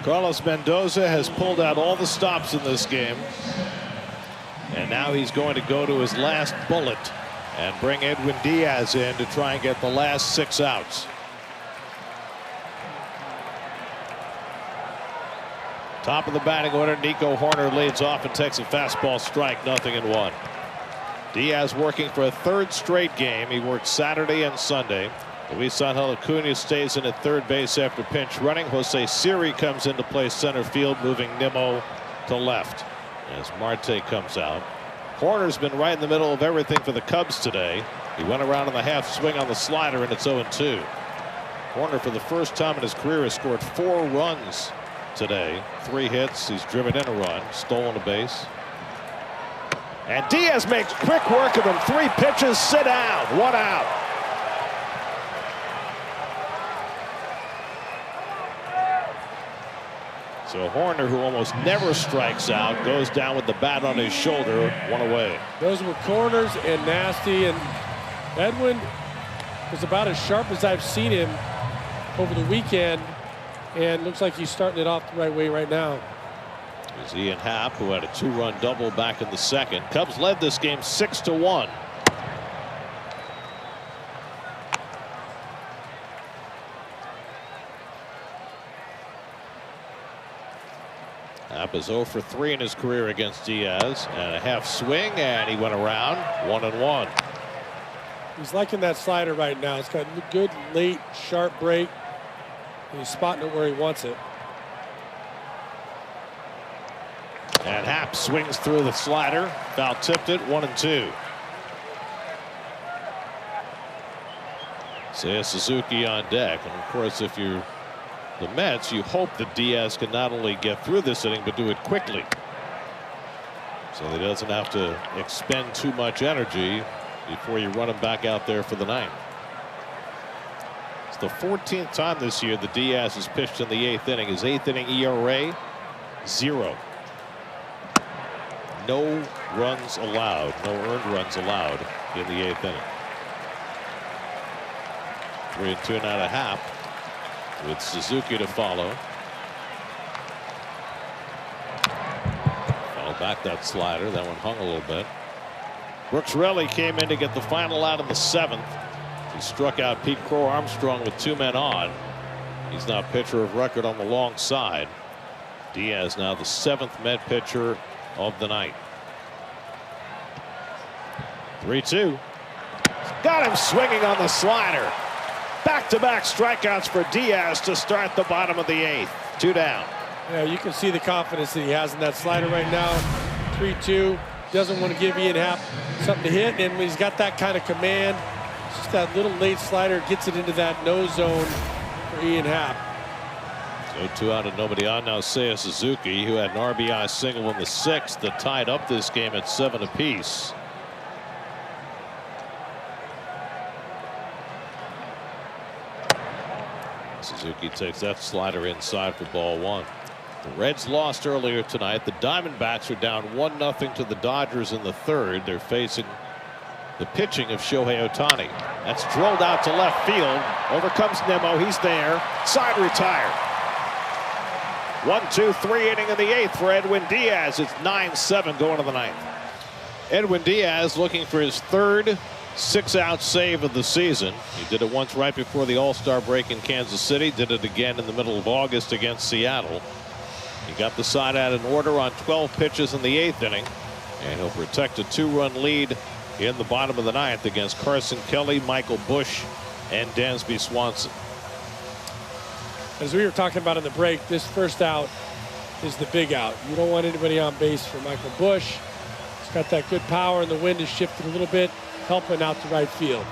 Carlos Mendoza has pulled out all the stops in this game. And now he's going to go to his last bullet and bring Edwin Díaz in to try and get the last 6 outs. Top of the batting order, Nico Hoerner leads off and takes a fastball strike, 0-1. Diaz working for a 3rd straight game. He worked Saturday and Sunday. Luis Angel Acuna stays in at third base after pinch running. Jose Siri comes into play center field, moving Nimmo to left as Marte comes out. Hoerner's been right in the middle of everything for the Cubs today. He went around on the half swing on the slider, and it's 0-2. Hoerner, for the first time in his career, has scored 4 runs today. 3 hits. He's driven in a run, stolen a base. And Diaz makes quick work of him. 3 pitches, sit down, 1 out. So Hoerner, who almost never strikes out, goes down with the bat on his shoulder, 1 away. Those were corners and nasty, and Edwin was about as sharp as I've seen him over the weekend, and looks like he's starting it off the right way right now. There's Ian Happ, who had a 2-run double back in the 2nd. Cubs led this game 6-1. Happ is 0 for 3 in his career against Diaz, and a half swing, and he went around, 1-1. He's liking that slider right now. It's got a good late sharp break, and he's spotting it where he wants it. And Happ swings through the slider, foul tipped it, 1-2. Seiya Suzuki on deck, and of course, if you're the Mets, you hope that Diaz can not only get through this inning, but do it quickly, so that he doesn't have to expend too much energy before you run him back out there for the 9th. It's the 14th time this year that Diaz has pitched in the 8th inning. His 8th inning ERA, 0. No runs allowed, no earned runs allowed in the 8th inning. 3-2 now to Happ, with Suzuki to follow. Foul back that slider. That one hung a little bit. Brooks Raley came in to get the final out in the 7th. He struck out Pete Crow Armstrong with 2 men on. He's now pitcher of record on the long side. Diaz now the 7th Met pitcher of the night. 3-2. Got him swinging on the slider. Back-to-back strikeouts for Diaz to start the bottom of the 8th. 2 down. Yeah, you can see the confidence that he has in that slider right now. 3-2. Doesn't want to give Ian Happ something to hit, and when he's got that kind of command, just that little late slider gets it into that no zone for Ian Happ. So 2 out and nobody on now. Seiya Suzuki, who had an RBI single in the 6th that tied up this game at 7 apiece. Suzuki takes that slider inside for ball 1. The Reds lost earlier tonight. The Diamondbacks are down 1-0 to the Dodgers in the 3rd. They're facing the pitching of Shohei Ohtani. That's drilled out to left field. Over comes Nimmo. He's there. Side retired. 1-2-3 inning in the 8th for Edwin Díaz. It's 9-7 going to the 9th. Edwin Díaz looking for his 3rd 6-out save of the season. He did it once right before the All-Star break in Kansas City. Did it again in the middle of August against Seattle. He got the side out in order on 12 pitches in the 8th inning, and he'll protect a 2-run lead in the bottom of the 9th against Carson Kelly, Michael Busch, and Dansby Swanson. As we were talking about in the break, this first out is the big out. You don't want anybody on base for Michael Busch. He's got that good power, and the wind has shifted a little bit, helping out to right field.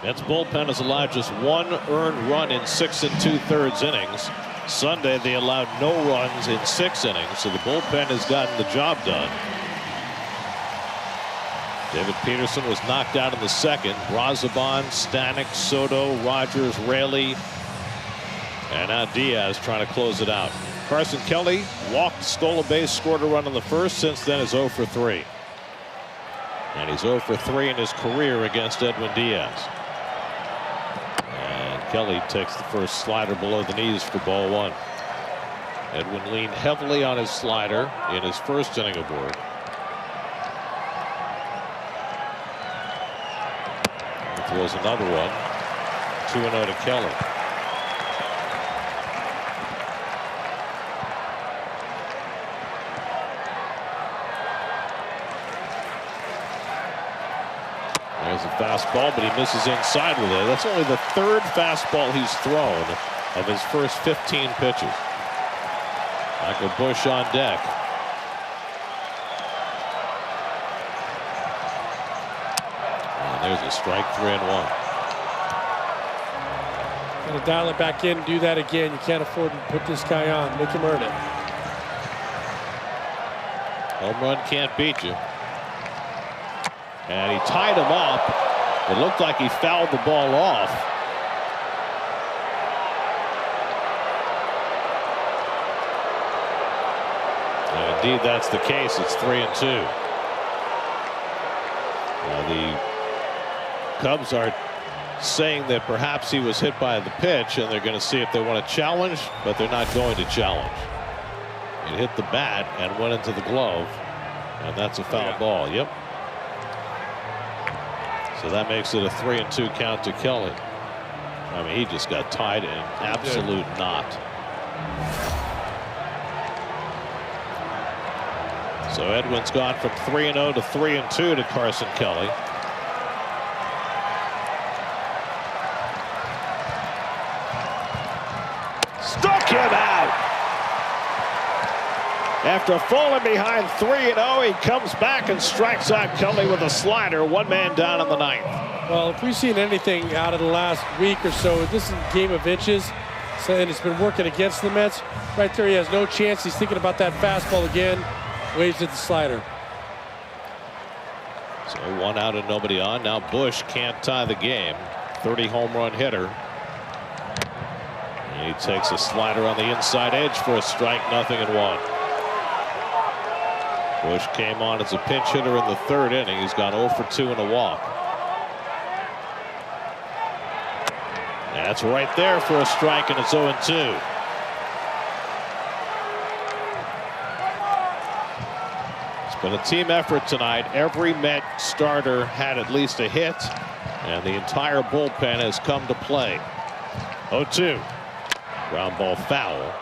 Mets bullpen has allowed just 1 earned run in 6 2/3 innings. Sunday they allowed no runs in 6 innings, so the bullpen has gotten the job done. David Peterson was knocked out in the 2nd. Brazoban, Stanek, Soto, Rogers, Raley, and now Diaz trying to close it out. Carson Kelly walked, stole a base, scored a run in the 1st. Since then is 0 for 3. And he's 0 for 3 in his career against Edwin Díaz. And Kelly takes the first slider below the knees for ball 1. Edwin leaned heavily on his slider in his first inning of work. He throws another one. 2-0 to Kelly. There's a fastball, but he misses inside with it. That's only the third fastball he's thrown of his first 15 pitches. Michael Busch on deck. And there's a strike, 3-1. Got to dial it back in, do that again. You can't afford to put this guy on. Make him earn it. Home run can't beat you. And he tied him up. It looked like he fouled the ball off. And indeed, that's the case. It's 3-2. The Cubs are saying that perhaps he was hit by the pitch, and they're going to see if they want to challenge, but they're not going to challenge. It hit the bat and went into the glove, and that's a foul ball. Yep. So that makes it a 3-2 count to Kelly. I mean, he just got tied in an absolute knot. So Edwin's gone from 3-0 to 3-2 to Carson Kelly. Struck him out. After falling behind 3-0, he comes back and strikes out Kelly with a slider. One man down in the ninth. Well, if we've seen anything out of the last week or so, this is a game of inches. So, and it's been working against the Mets. Right there, he has no chance. He's thinking about that fastball again. Waves at the slider. So 1 out and nobody on. Now Busch can't tie the game. 30 home run hitter. And he takes a slider on the inside edge for a strike, 0-1. Busch came on as a pinch hitter in the third inning. He's gone 0 for 2 and a walk. That's right there for a strike, and it's 0-2. It's been a team effort tonight. Every Met starter had at least a hit, and the entire bullpen has come to play. 0-2. Ground ball foul.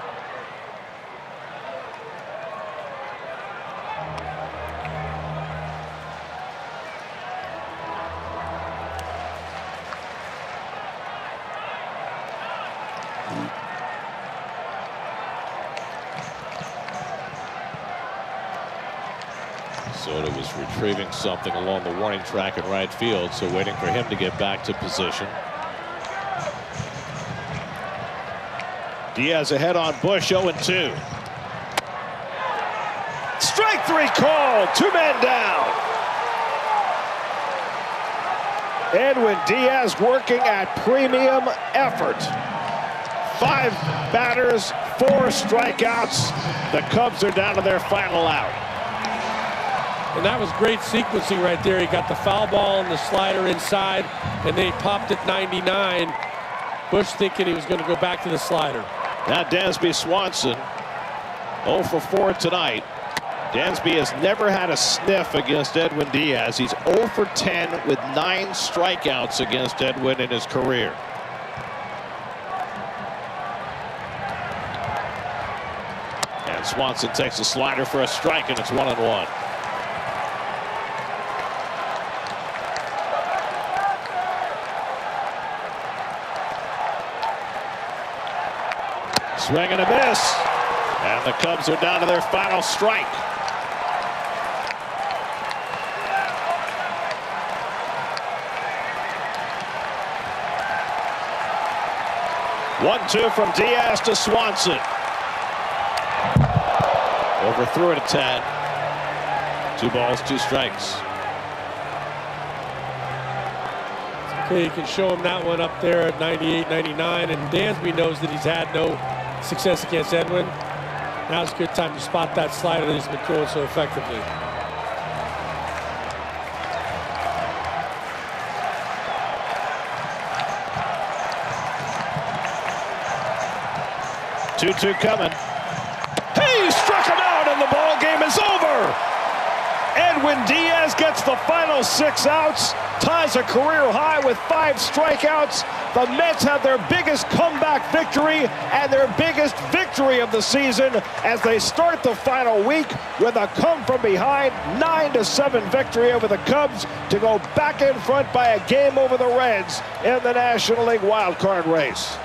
Soto was retrieving something along the warning track in right field, so waiting for him to get back to position. Diaz ahead on Busch, 0-2. Strike 3 called, 2 men down. Edwin Díaz working at premium effort. 5 batters, 4 strikeouts. The Cubs are down to their final out. And that was great sequencing right there. He got the foul ball and the slider inside, and then he popped it 99. Busch thinking he was going to go back to the slider. Now Dansby Swanson, 0 for 4 tonight. Dansby has never had a sniff against Edwin Díaz. He's 0 for 10 with 9 strikeouts against Edwin in his career. And Swanson takes a slider for a strike, and it's 1-1. Swing and a miss, and the Cubs are down to their final strike. One-two from Diaz to Swanson. Overthrew it at 10. 2 balls, 2 strikes. Okay, you can show him that one up there at 98, 99, and Dansby knows that he's had no success against Edwin. Now's a good time to spot that slider that he's been throwing so effectively. Two coming. over. Edwin Díaz gets the final 6 outs, ties a career high with 5 strikeouts. The Mets have their biggest comeback victory and their biggest victory of the season as they start the final week with a come-from-behind 9-7 victory over the Cubs to go back in front by a game over the Reds in the National League wildcard race.